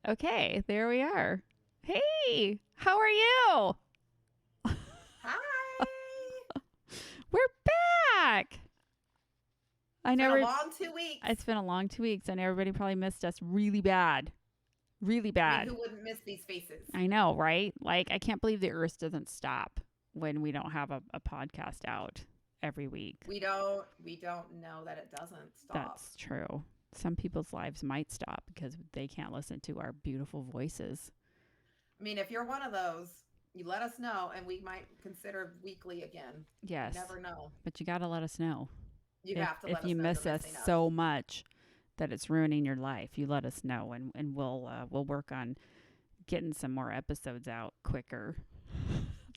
Okay, there we are. Hey, how are you? Hi. We're back. I It's been a never, long 2 weeks. it's been a long 2 weeks, and everybody probably missed us really bad. Really I mean, bad. who wouldn't miss these faces? I know, right? Like, I can't believe the earth doesn't stop when we don't have a podcast out every week. We don't know that it doesn't stop. That's true. Some people's lives might stop because they can't listen to our beautiful voices. I mean, if you're one of those, you let us know and we might consider weekly again. You Yes, never know. but you got to let us know. You If have to if let you us know you're miss us missing us. so much that it's ruining your life, you let us know, and we'll work on getting some more episodes out quicker.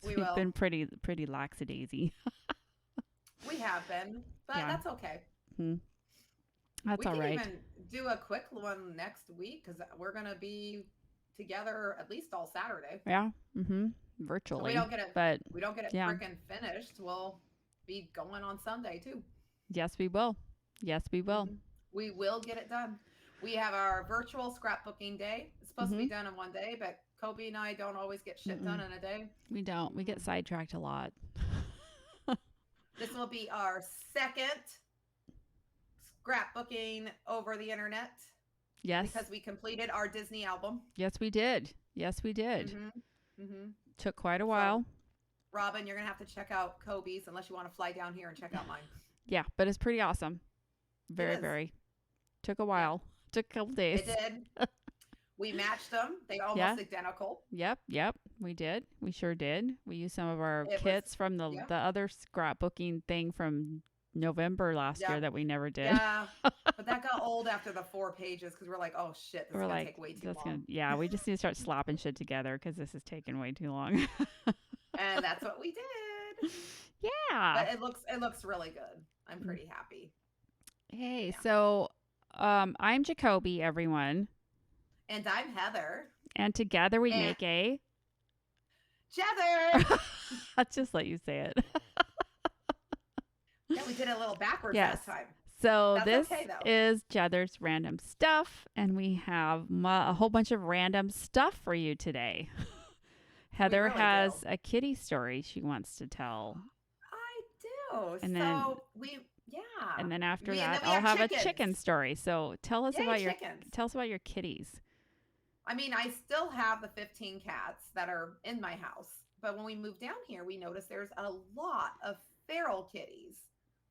We We've been will. pretty lackadaisy. We have been, but Yeah, that's okay. hmm. That's We all can right. even do a quick one next week because we're going to be together at least all Saturday. Yeah, So we virtually, don't get it but we don't get it yeah, frickin' finished. We'll be going on Sunday too. yes we will. Yes we will. hmm We will get it done. We have our virtual scrapbooking day. It's supposed to be Mm-hmm. done in one day, but Kobe and I don't always get shit done Mm-mm. in a day. We don't. We get hmm sidetracked a lot. This will be our second scrapbooking over the internet Yes, because we completed our Disney album. yes we did. Yes we did. hmm hmm Took quite a So, while. Robin, you're gonna have to check out Kobe's unless you want to fly down here and check out mine. Yeah, but it's pretty awesome. It Very, is. very. Took a Yeah, while. Took a couple it days. did. We matched them. They Yeah. almost identical. Yep. We did. We sure did. We used some of our It was, kits from the yeah, the other scrapbooking thing from November last year yep, that we never did. yeah. But that got old after the 4 pages because we're like, oh shit, this is We're gonna like, take way too that's long. gonna, yeah, we just need to start slapping shit together because this is taking way too long. And that's what we did. Yeah. But it looks really good. I'm pretty happy. Hey, Yeah. so I'm Jacoby, everyone, And I'm Heather. and together we And make a. Jether. I'll just let you say it. Yeah, we did it a little backwards that Yes. time. So That's okay this though. is Jether's random stuff, and we have a whole bunch of random stuff for you today. We Heather really do. has a kitty story she wants to tell, I do. and then So we yeah. and then after And then that, we I'll have have a chicken chickens. story. So Yay, chickens. tell us about your kitties. I mean, I still have the 15 cats that are in my house, but when we moved down here, we noticed there's a lot of feral kitties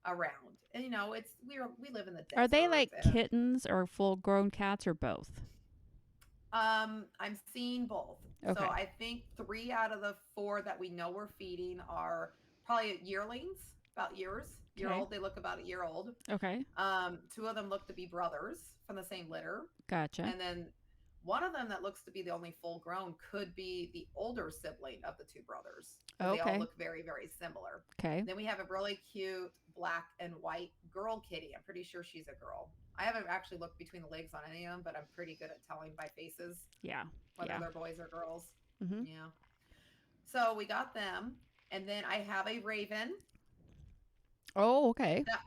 around. And it's we live in the Are they desert like and kittens or full grown cats or both? I'm seeing both. So Okay. I think 3 out of the 4 that we know we're feeding are probably yearlings, about year Okay. old. They look about a year old. Okay. 2 of them look to be brothers from the same litter. Gotcha. And then one of them that looks to be the only full grown could be the older sibling of the 2 brothers because they all Okay. look very, very similar. Okay. Then we have a really cute black and white girl kitty. I'm pretty sure she's a girl. I haven't actually looked between the legs on any of them, but I'm pretty good at telling by faces Yeah. whether Yeah. they're boys or girls. Mhm. Yeah. So we got them. And then I have a raven Oh, okay. that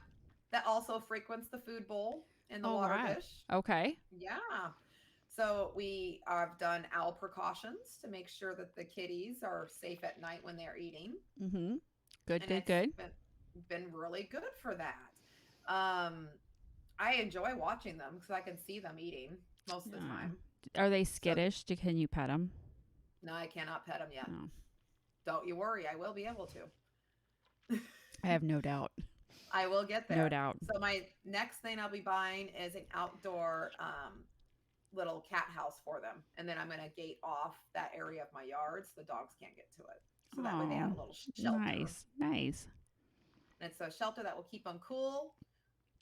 that also frequents the food bowl in the All water right. dish. Okay. Yeah. So we have done owl precautions to make sure that the kitties are safe at night when they're eating, Mhm. Good. and Good. it's Good. been really good for that. Um, I enjoy watching them because I can see them eating most of the Uh, time. are they So skittish? Can you pet them? no, I cannot pet them yet. No. Don't you worry, I will be able to. I have no doubt. I will get No there. doubt. So my next thing I'll be buying is an outdoor little cat house for them, and then I'm going to gate off that area of my yard so the dogs can't get to it. So that way they have Oh, a little shelter. nice. Nice. And it's a shelter that will keep them cool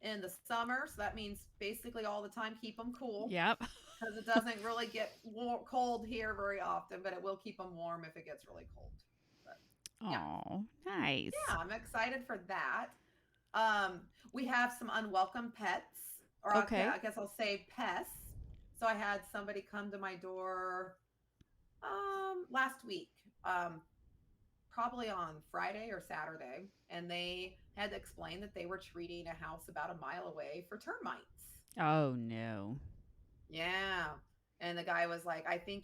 in the summer. So that means basically all the time keep them cool Yep. because it doesn't really get cold here very often, but it will keep them warm if it gets really cold. But yeah, Oh, nice. yeah, I'm excited for that. We have some unwelcome pets, or Okay. I guess I'll say pests. So I had somebody come to my door last week, probably on Friday or Saturday, and they had to explain that they were treating a house about a mile away for termites. Oh no. Yeah. And the guy was like, I think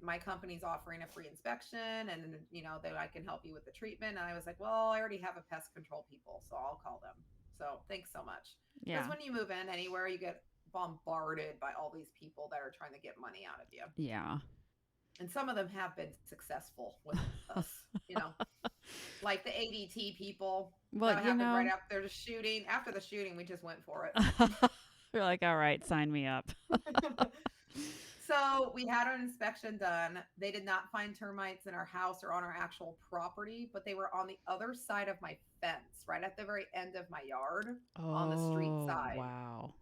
my company's offering a free inspection, and that I can help you with the treatment. And I was like, well, I already have a pest control people, so I'll call them. So thanks so much. Because Yeah. when you move in anywhere, you get bombarded by all these people that are trying to get money out of you. Yeah. And some of them have been successful with us, like the ADT people. Well, that happened right after the shooting. After the shooting, we just went for it. You're like, all right, sign me up. So we had an inspection done. They did not find termites in our house or on our actual property, but they were on the other side of my fence, right at the very end of my yard, on the street side. Wow.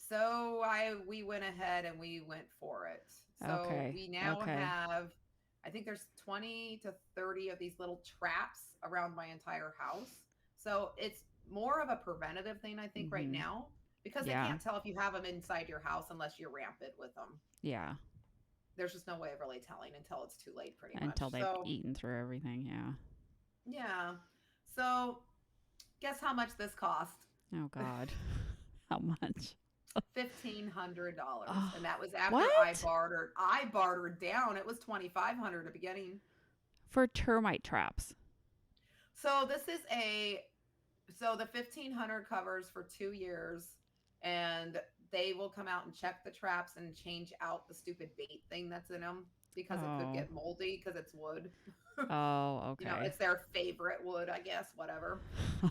So we went ahead and we went for it. So we now have, I think there's 20 to 30 of these little traps around my entire house. So it's more of a preventative thing, I think, right now. Because they can't tell if you have them inside your house unless you're rampant with them. Yeah. There's just no way of really telling until it's too late, pretty much. Until they've eaten through everything, yeah. Yeah. So guess how much this cost? Oh, God. How much? $1,500. And that was after I bartered down. It was $2,500 at the beginning. For termite traps. So this is the $1,500 covers for 2 years. And they will come out and check the traps and change out the stupid bait thing that's in them because it could get moldy because it's wood. Oh, okay. It's their favorite wood, I guess, whatever.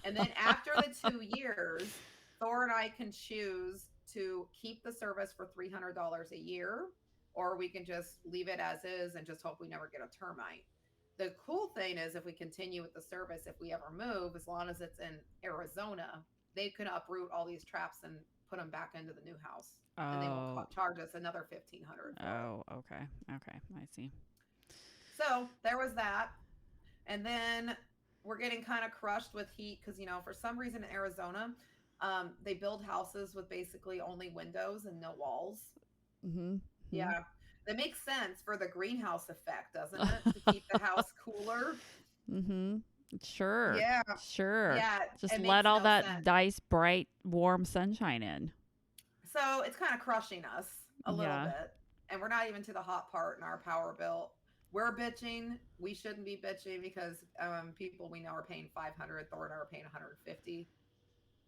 And then after the 2 years, Thor and I can choose to keep the service for $300 a year, or we can just leave it as is and just hope we never get a termite. The cool thing is if we continue with the service, if we ever move, as long as it's in Arizona, they can uproot all these traps and put them back into the new house. And they won't charge us another $1,500. Oh, okay. Okay. I see. So there was that. And then we're getting kind of crushed with heat because, for some reason in Arizona, they build houses with basically only windows and no walls. Mm-hmm. Yeah. That makes sense for the greenhouse effect, doesn't it? To keep the house cooler. Mm-hmm. Sure. Yeah. Sure. Yeah. Just let all that nice, bright, warm sunshine in. So it's kind of crushing us a little bit. And we're not even to the hot part in our power bill. We're bitching. We shouldn't be bitching because people we know are paying $500. Thor and I are paying $150.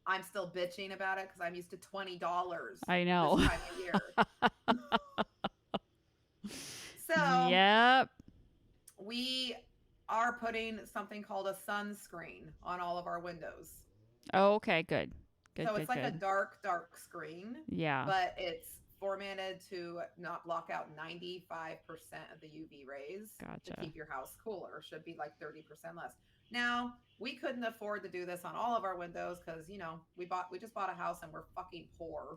I'm still bitching about it because I'm used to $20. I know. This time of year. So yep. We are putting something called a sunscreen on all of our windows. Oh, okay, good. So it's like a dark screen. Yeah. But it's formatted to not block out 95% of the UV rays. Gotcha. To keep your house cooler. Should be like 30% less. Now, we couldn't afford to do this on all of our windows because, we just bought a house and we're fucking poor.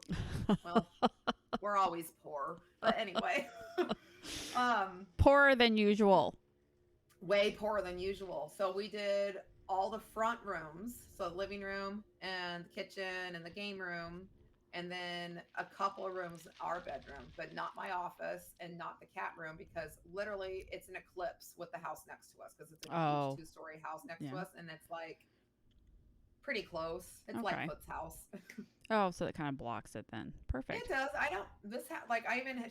Well, we're always poor. But anyway. Poorer than usual. Way poorer than usual. So we did all the front rooms. So the living room and kitchen and the game room. And then a couple of rooms, our bedroom, but not my office and not the cat room because literally it's an eclipse with the house next to us because it's a huge 2-story house next to us. And it's like pretty close. It's like Foot's house. Oh, so it kind of blocks it then. Perfect. It does.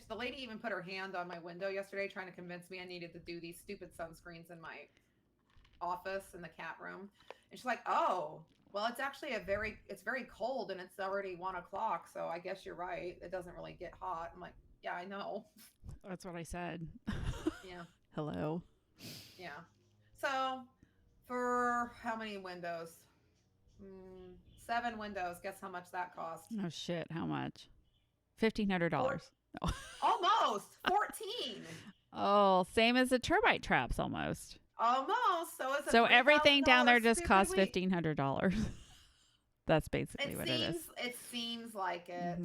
The lady even put her hand on my window yesterday trying to convince me I needed to do these stupid sunscreens in my office in the cat room. And she's like, oh, well, it's actually it's very cold and it's already 1:00. So I guess you're right. It doesn't really get hot. I'm like, yeah, I know. That's what I said. Yeah. Hello. Yeah. So for how many windows? 7 windows. Guess how much that cost? Oh shit. How much? $1,500. Oh. Almost 14. Oh, same as the termite traps almost. Almost. So everything down there just costs $1,500. That's basically what it is. It seems like it,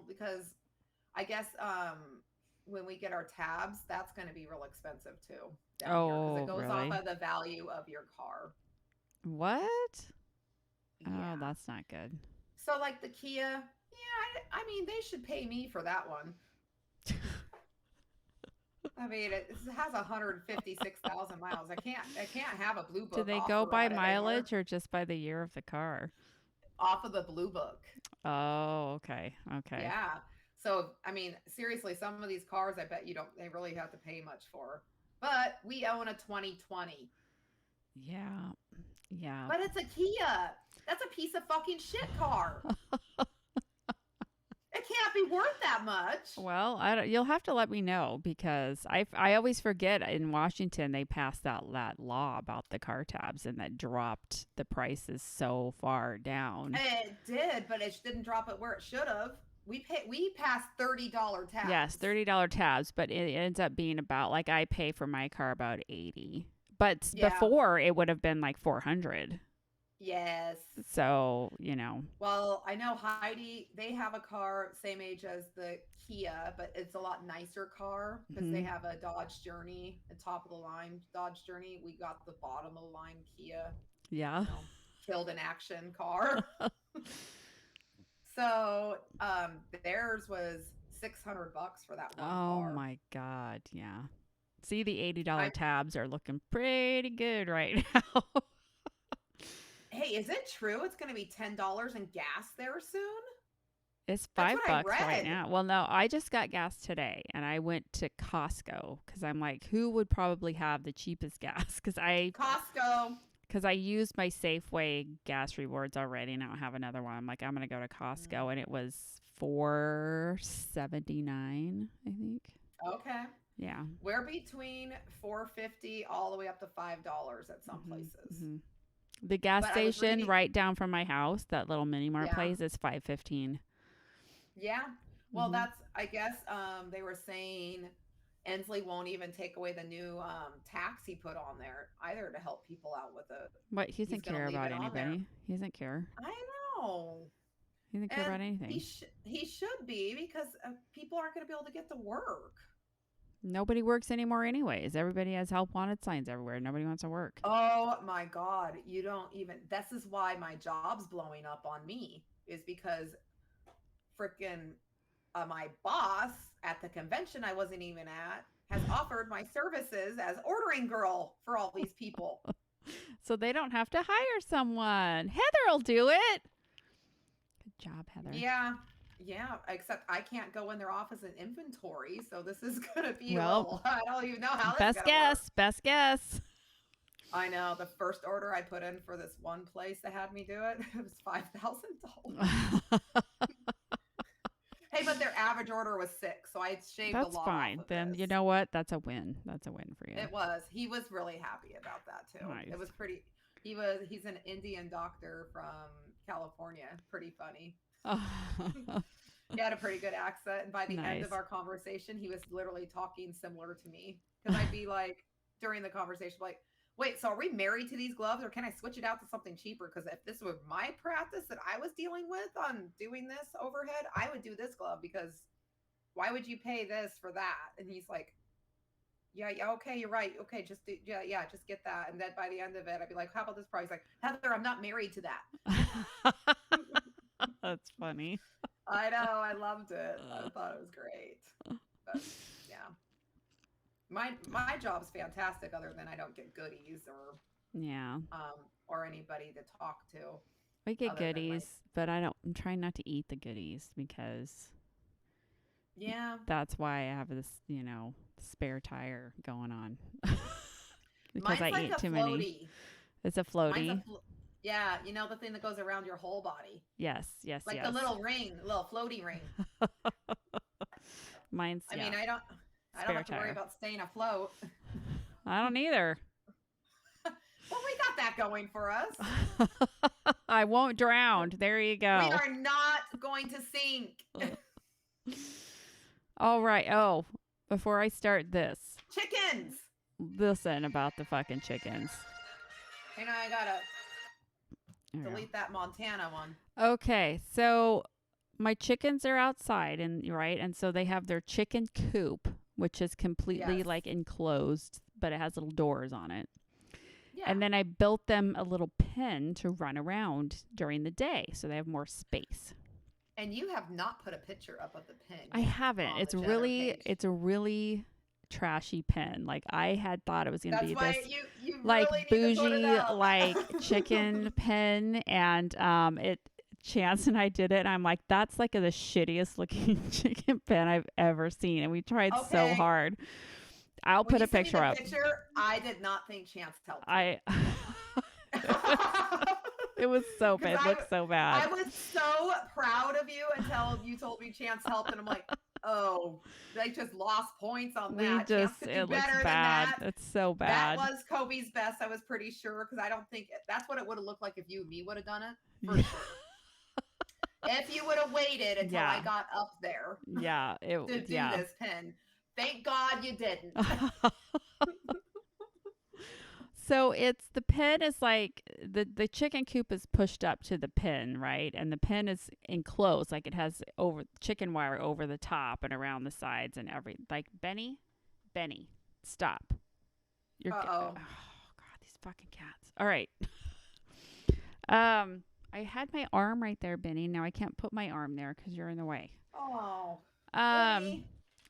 because I guess when we get our tabs, that's going to be real expensive too. Because it goes off of the value of your car. What? Yeah. Oh, that's not good. So like the Kia, I mean, they should pay me for that one. I mean, it has 156,000 miles. I can't have a blue book. Do they go by mileage or just by the year of the car? Off of the blue book. Oh, okay. Okay. Yeah. So, I mean, seriously, some of these cars, I bet you don't, they really have to pay much for. But we own a 2020. Yeah. Yeah. But it's a Kia. That's a piece of fucking shit car. It can't be worth that much. Well, I don't, you'll have to let me know because I always forget in Washington they passed that law about the car tabs and that dropped the prices so far down. It did, but it didn't drop it where it should have. We passed $30 tabs. Yes, $30 tabs, but it ends up being about like I pay for my car about 80. But Yeah. before it would have been like 400. Yes. So, you know. Well, I know Heidi, they have a car same age as the Kia, but it's a lot nicer car because they have a Dodge Journey, a top of the line Dodge Journey. We got the bottom of the line Kia, Yeah. you know, killed in action car. So, theirs was $600 for that one car. Oh my God. Yeah. See, the $80 tabs are looking pretty good right now. Hey, is it true it's going to be $10 in gas there soon? It's That's what I $5 right read. now. Well, no, I just got gas today and I went to Costco because I'm like, who would probably have the cheapest gas? Because Costco. I used my Safeway gas rewards already and I don't have another one. I'm like, I'm going to go to Costco and it was $4.79, I think. Okay. Yeah. We're between $4.50 all the way up to $5 at some places. The gas But I was station reading- right down from my house, that little mini mart Yeah. place, is $5.15. Yeah. Well, that's, I guess, they were saying Inslee won't even take away the new tax he put on there either to help people out with it. But he doesn't gonna care leave about it on there. anybody. He doesn't care. I know. He doesn't care And about anything. He should be because people aren't going to be able to get to work. Nobody works anymore anyways. Everybody has help wanted signs everywhere. Nobody wants to work. Oh my God. You don't even, this is why my job's blowing up on me, is because freaking my boss at the convention I wasn't even at has offered my services as ordering girl for all these people. So they don't have to hire someone. Heather'll do it. Good job, Heather. Yeah. Yeah. Except I can't go in their office and inventory. So this is going to be, Well, I don't even know how this Best is gonna work. guess. Best guess. I know. The first order I put in for this one place that had me do it, it was $5,000. Hey, but their average order was 6, so I shaved That's a lot. fine. Off of Then this. you know what? That's a win. That's a win for you. It was. He was really happy about that too. Nice. It was pretty. He's an Indian doctor from California. Pretty funny. He had a pretty good accent, and by the end Nice. of our conversation, he was literally talking similar to me. Because I'd be like, during the conversation, like, wait, so are we married to these gloves, or can I switch it out to something cheaper? Because if this were my practice that I was dealing with on doing this overhead, I would do this glove, because why would you pay this for that? And he's like, yeah, okay, you're right. Okay, just do, yeah, just get that. And then by the end of it, I'd be like, how about this price? Like, Heather, I'm not married to that. That's funny. I know, I loved it. I thought it was great. But yeah. My job's fantastic, other than I don't get goodies Yeah. or anybody to talk to. We get other than, like- goodies, but I'm trying not to eat the goodies because Yeah. that's why I have this, spare tire going on. because Mine's I like eat a too floaty. many. It's a floaty. Mine's yeah, you know the thing that goes around your whole body. Yes. Like the little ring, the little floaty ring. Mine's, I yeah. mean, I don't Spare have to worry tire. about staying afloat. I don't either. Well, we got that going for us. I won't drown. There you go. We are not going to sink. All right. Oh, before I start this, Chickens. listen about the fucking chickens. Hang on, I gotta There we go. delete that Montana one. Okay, so my chickens are outside, and so they have their chicken coop, which is completely Yes. like enclosed, but it has little doors on it. Yeah. And then I built them a little pen to run around during the day, so they have more space. And you have not put a picture up of the pin. I haven't. on the It's Cheddar really, page. it's a really trashy pen. Like I had thought it was gonna That's be why this you like really need to put it bougie up. like chicken pen, and Chance and I did it, and I'm like, that's like the shittiest looking chicken pen I've ever seen. And we tried so Okay. hard. I'll When put you a sent me picture the up. picture, I did not think Chance helped you. I it was so bad. Because It looked so bad. I was so proud of you until you told me Chance helped, and I'm like, oh, they just lost points on that. Chance could do It looks better than bad. that. It's so That bad. was Kobe's best, I was pretty sure, because I don't think that's what it would have looked like if you and me would have done it, for Yeah. sure. If you would have waited until Yeah. I got up there Yeah. to do this pen. Thank God you didn't. So the pen is like the chicken coop is pushed up to the pen, right? And the pen is enclosed, like it has chicken wire over the top and around the sides and like Benny, stop. Uh-oh. Oh God, these fucking cats. All right. I had my arm right there, Benny. Now I can't put my arm there because you're in the way. Oh. Benny.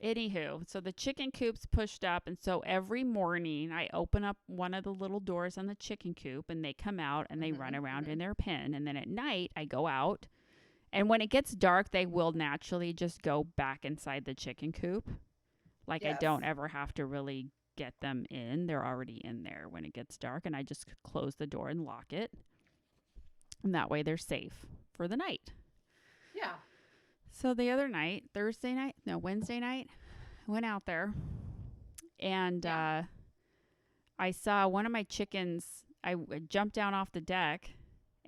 Anywho, so the chicken coop's pushed up, and so every morning I open up one of the little doors on the chicken coop, and they come out and they run around in their pen. And then at night I go out, and when it gets dark, they will naturally just go back inside the chicken coop. Like I don't ever have to really get them in; they're already in there when it gets dark, and I just close the door and lock it, and that way they're safe for the night. Yeah. So the other night, Wednesday night, I went out there and I saw one of my chickens. I jumped down off the deck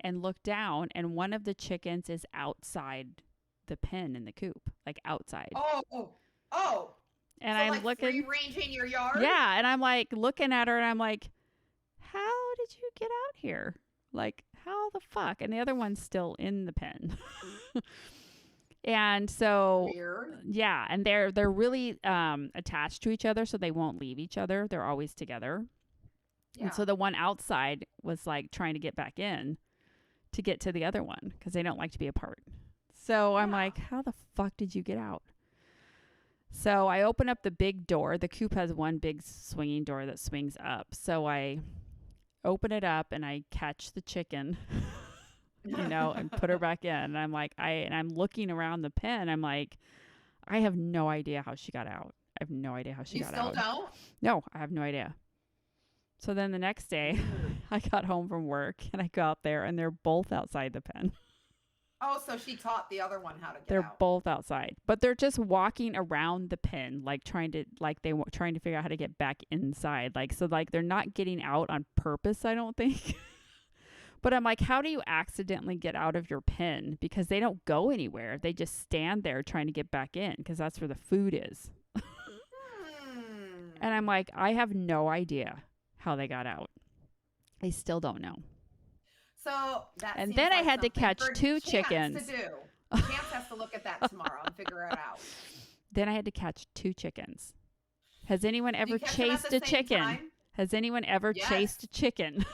and looked down, and one of the chickens is outside the pen in the coop, like outside. Oh. And so I'm like looking, free range in your yard? Yeah, and I'm like looking at her, and I'm like, how did you get out here? Like, how the fuck? And the other one's still in the pen. And so, Weird. Yeah, and they're really attached to each other, so they won't leave each other. They're always together. Yeah. And so the one outside was like trying to get back in to get to the other one because they don't like to be apart. So I'm like, how the fuck did you get out? So I open up the big door. The coop has one big swinging door that swings up. So I open it up and I catch the chicken. And put her back in. And I'm like, I'm looking around the pen. I'm like, I have no idea how she got out. I have no idea how she got out. You still don't? No, I have no idea. So then the next day, I got home from work and I go out there and they're both outside the pen. Oh, so she taught the other one how to get They're out. both outside, but they're just walking around the pen, like trying to figure out how to get back inside. Like, so like they're not getting out on purpose, I don't think. But I'm like, how do you accidentally get out of your pen? Because they don't go anywhere. They just stand there trying to get back in because that's where the food is. And I'm like, I have no idea how they got out. I still don't know. So that and seems then like I had to catch two Chance chickens. To do. Chance has to look at that tomorrow and figure it out. Then I had to catch two chickens. Has anyone ever chased a chicken? Time? Has anyone ever chased a chicken?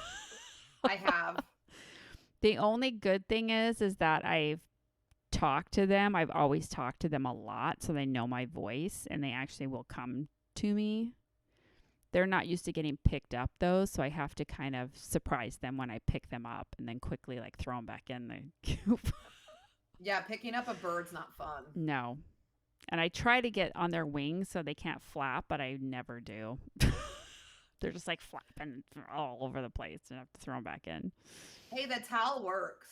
I have. The only good thing is that I've talked to them. I've always talked to them a lot, so they know my voice, and they actually will come to me. They're not used to getting picked up, though, so I have to kind of surprise them when I pick them up and then quickly, like, throw them back in the coop. Yeah, picking up a bird's not fun. No. And I try to get on their wings so they can't flap, but I never do. They're just, like, flapping all over the place, and I have to throw them back in. Hey, the towel works.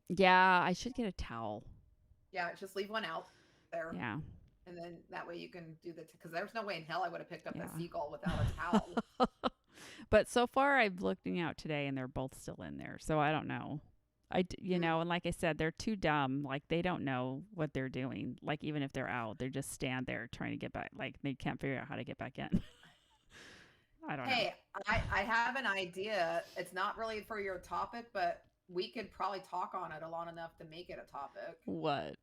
Yeah, I should get a towel. Yeah, just leave one out there. Yeah. And then that way you can do because there's no way in hell I would have picked up that seagull without a towel. But so far I've looking out today and they're both still in there. So I don't know. And like I said, they're too dumb. Like they don't know what they're doing. Like even if they're out, they just stand there trying to get back. Like they can't figure out how to get back in. I don't know. Hey, I have an idea. It's not really for your topic, but we could probably talk on it long enough to make it a topic. What?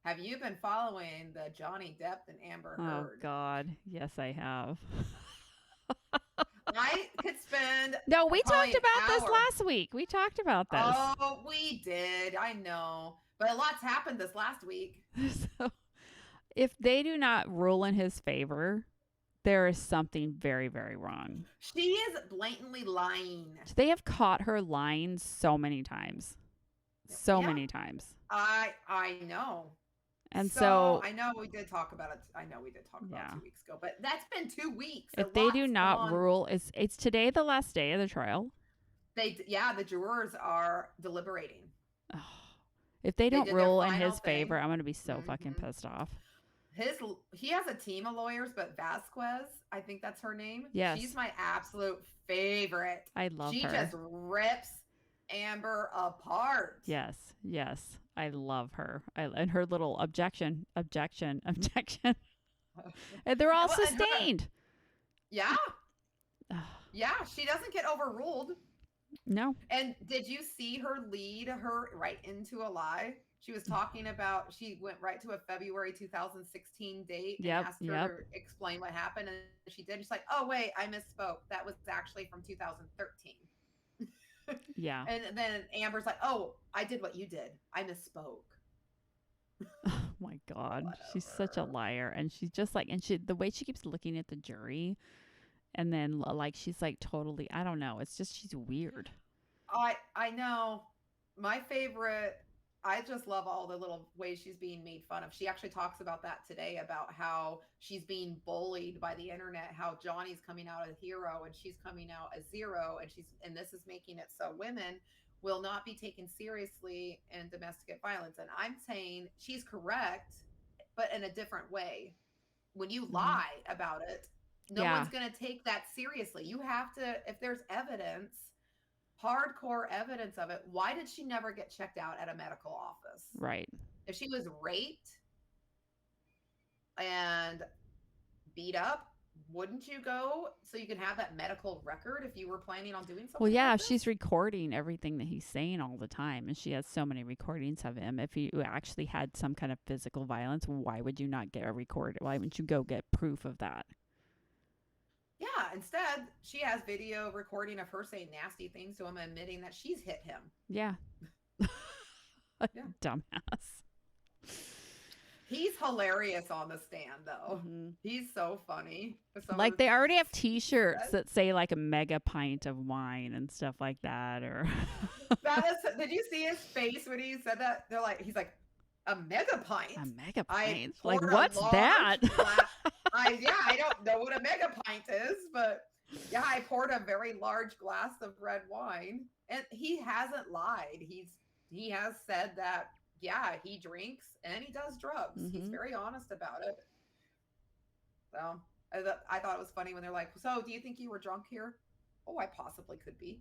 Have you been following the Johnny Depp and Amber Heard? Oh, God. Yes, I have. I could spend. No, we talked about this last week. We talked about this. Oh, we did. I know. But a lot's happened this last week. So, if they do not rule in his favor, there is something very, very wrong. She is blatantly lying. They have caught her lying so many times. so Yeah, many times. I know. And So so, I know we did talk about it. I know we did talk about it yeah, 2 weeks ago, but that's been 2 weeks. A if they do lot's not gone. rule, it's today the last day of the trial. Yeah, the jurors are deliberating. Oh, if they They don't did their rule in final his favor, thing. I'm going to be so fucking Hmm pissed off. He has a team of lawyers, but Vasquez, I think that's her name. She's Yes, my absolute favorite. I love She her. just rips Amber apart. Yes, yes, I love her. And her little objection, objection, objection. And they're all Well, and her, sustained. yeah, yeah, she doesn't get overruled. No. And did you see her lead her right into a lie? She was talking about, she went right to a February 2016 date and Yep. asked her Yep. to explain what happened. And she did. She's like, oh, wait, I misspoke. That was actually from 2013. Yeah. And then Amber's like, oh, I did what you did. I misspoke. Oh my God. She's such a liar. And she's just like, and the way she keeps looking at the jury and then like, she's like totally, I don't know. It's just, she's weird. I know. My favorite, I just love all the little ways she's being made fun of. She actually talks about that today, about how she's being bullied by the internet, how Johnny's coming out as hero and she's coming out as zero, and this is making it so women will not be taken seriously in domestic violence. And I'm saying she's correct, but in a different way. When you lie about it, no one's going to take that seriously. You have to, if there's evidence, hardcore evidence of it, why did she never get checked out at a medical office? Right. If she was raped and beat up, wouldn't you go so you can have that medical record if you were planning on doing something? Well, yeah, like if she's recording everything that he's saying all the time and she has so many recordings of him, if you actually had some kind of physical violence, why would you not get a record? Why wouldn't you go get proof of that? Yeah, instead, she has video recording of her saying nasty things to him, admitting that she's hit him. Yeah. Yeah. Dumbass. He's hilarious on the stand, though. Mm-hmm. He's so funny. Like they already have T-shirts that say like a mega pint of wine and stuff like that. Or did you see his face when he said that? He's like, a mega pint. A mega pint. Like poured what's that? I don't know what a mega pint is, but yeah, I poured a very large glass of red wine, and he hasn't lied. He has said that, yeah, he drinks and he does drugs. Mm-hmm. He's very honest about it. So I thought it was funny when they're like, so do you think you were drunk here? Oh, I possibly could be.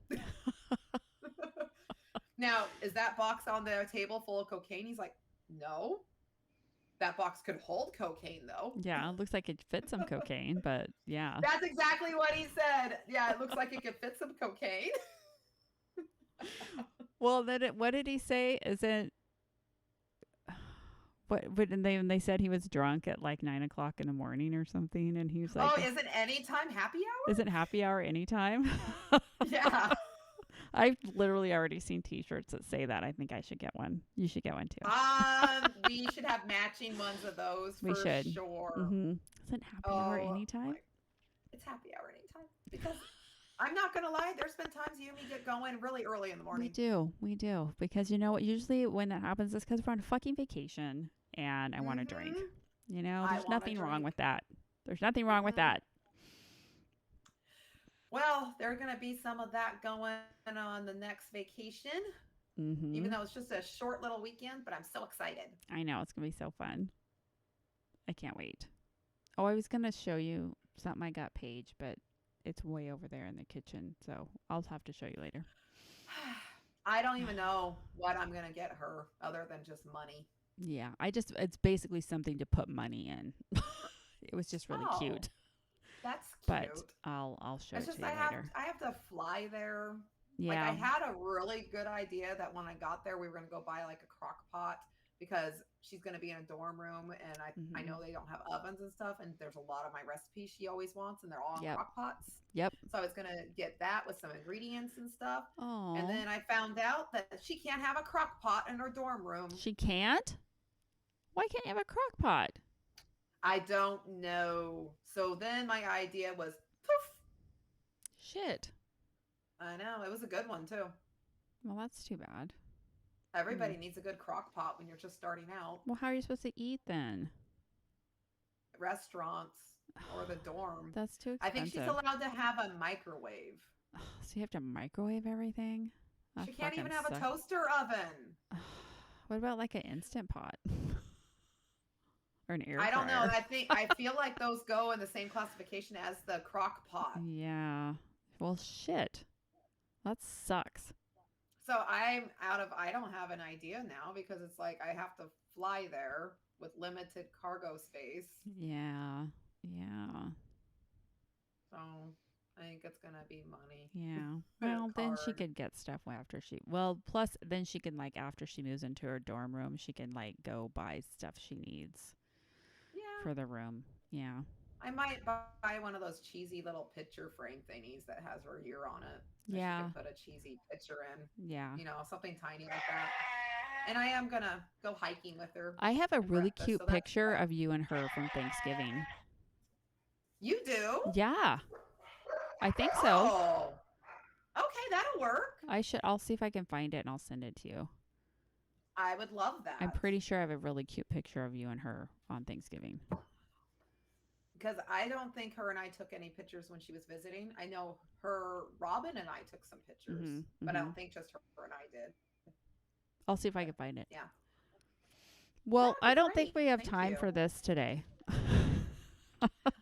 Now, is that box on the table full of cocaine? He's like, no. That box could hold cocaine, though. Yeah, it looks like it fits some cocaine, but yeah. That's exactly what he said. Yeah, it looks like it could fit some cocaine. Well, then what did he say? Is it when they said he was drunk at like 9 o'clock in the morning or something, and he was like, "Oh, is it anytime happy hour? Is it happy hour anytime?" Yeah. I've literally already seen T-shirts that say that. I think I should get one. You should get one too. We should have matching ones of those. We should. Sure. Mm-hmm. Is it happy hour anytime? It's happy hour anytime, because I'm not gonna lie. There's been times you and me get going really early in the morning. We do, because you know what? Usually when that happens, it's because we're on a fucking vacation and I want to drink. You know, there's nothing wrong with that. There's nothing wrong with that. Well, there's going to be some of that going on the next vacation, even though it's just a short little weekend, but I'm so excited. I know. It's going to be so fun. I can't wait. Oh, I was going to show you something I got Paige, but it's way over there in the kitchen, so I'll have to show you later. I don't even know what I'm going to get her other than just money. Yeah, it's basically something to put money in. It was just really cute. That's cute. But I'll show it to you later. I have to fly there. Yeah. Like, I had a really good idea that when I got there, we were going to go buy like a crock pot, because she's going to be in a dorm room, and I know they don't have ovens and stuff, and there's a lot of my recipes she always wants, and they're all in crock pots. Yep. So I was going to get that with some ingredients and stuff. Oh. And then I found out that she can't have a crock pot in her dorm room. She can't? Why can't you have a crock pot? I don't know. So then my idea was, poof. Shit. I know. It was a good one, too. Well, that's too bad. Everybody needs a good crock pot when you're just starting out. Well, how are you supposed to eat then? Restaurants or the dorm. That's too I expensive. think she's allowed to have a microwave. So you have to microwave everything? That She can't even fucking have a sucks. toaster oven. What about like an Instant Pot? Or an air I don't know. fryer? I feel like those go in the same classification as the crock pot. Yeah. Well, shit. That sucks. So I don't have an idea now because it's like I have to fly there with limited cargo space. Yeah. Yeah. So I think it's going to be money. Yeah. And a Well, then she card. could get stuff after she. Well, plus then she can like after she moves into her dorm room, she can like go buy stuff she needs Yeah. for the room. Yeah. I might buy one of those cheesy little picture frame thingies that has her year on it. That Yeah. She can put a cheesy picture in, Yeah. something tiny like that. And I am going to go hiking with her. I have a and really breakfast, cute so that's picture fun. of you and her from Thanksgiving. You do? Yeah. I think so. Oh. Okay, that'll work. I'll see if I can find it and I'll send it to you. I would love that. I'm pretty sure I have a really cute picture of you and her on Thanksgiving. Because I don't think her and I took any pictures when she was visiting. I know Robin and I took some pictures, Mhm, but I mhm. don't think just her and I did. I'll see if I can find it. Yeah. Well, That'd be I don't think great. we have Thank time you. for this today.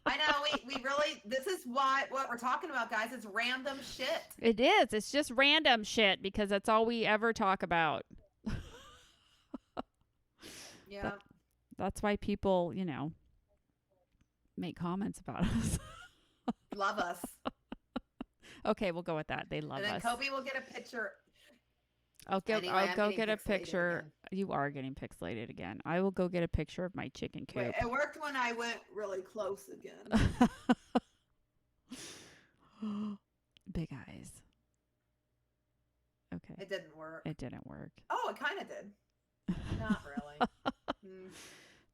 I know we really, this is what we're talking about, guys. It's random shit. It is. It's just random shit because that's all we ever talk about. Yeah. That's why people, make comments about us. Love us. Okay, we'll go with that. They love And then us. Kobe will get a picture. I'll go Anyway, I'll I'm go getting get a pixelated picture. again. You are getting pixelated again. I will go get a picture of my chicken coop. Wait, it worked when I went really close again. Big eyes. Okay. It didn't work. It didn't work. Oh, it kind of did. Not really. Mm.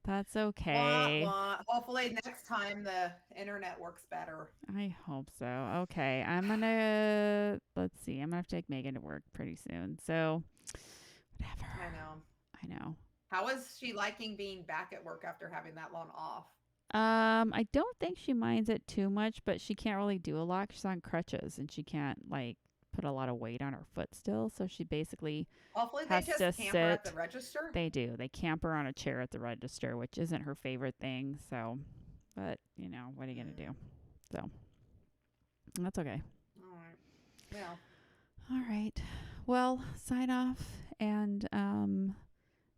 That's Wah, okay. wah. Hopefully next time the internet works better. I hope so. Okay. Let's see. I'm going to have to take Megan to work pretty soon. So, whatever. I know. I know. How is she liking being back at work after having that long off? I don't think she minds it too much, but she can't really do a lot. She's on crutches and she can't put a lot of weight on her foot still. So she basically Hopefully they has just to camp her at sit. the register. They do. They camp her on a chair at the register, which isn't her favorite thing. So, but what are you gonna do? So that's okay. All right. Well, All right. Well, sign off, and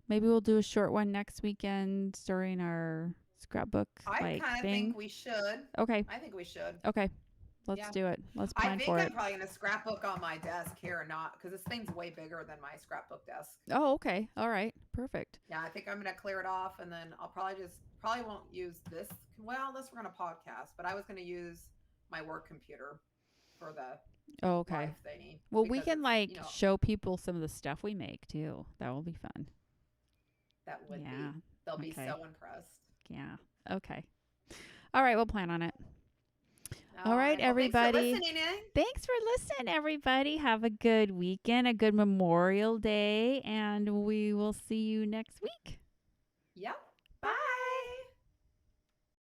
maybe we'll do a short one next weekend during our scrapbook I kind of thing. think we should. Okay. I think we should. Okay. Let's Yeah. do it. Let's I plan think for I'm it. probably going to scrapbook on my desk here or not because this thing's way bigger than my scrapbook desk. Oh, okay. All right. Perfect. Yeah, I think I'm going to clear it off and then I'll probably won't use this. Well, unless we're going to podcast, but I was going to use my work computer for the Oh, okay. live thingy. Well, we because can it's, show people some of the stuff we make too. That will be fun. that would Yeah. be. They'll be Okay. so impressed. Yeah. Okay. All right. We'll plan on it. All right, Well, everybody. Thanks for listening in. Thanks for listening, everybody. Have a good weekend, a good Memorial Day, and we will see you next week. Yep.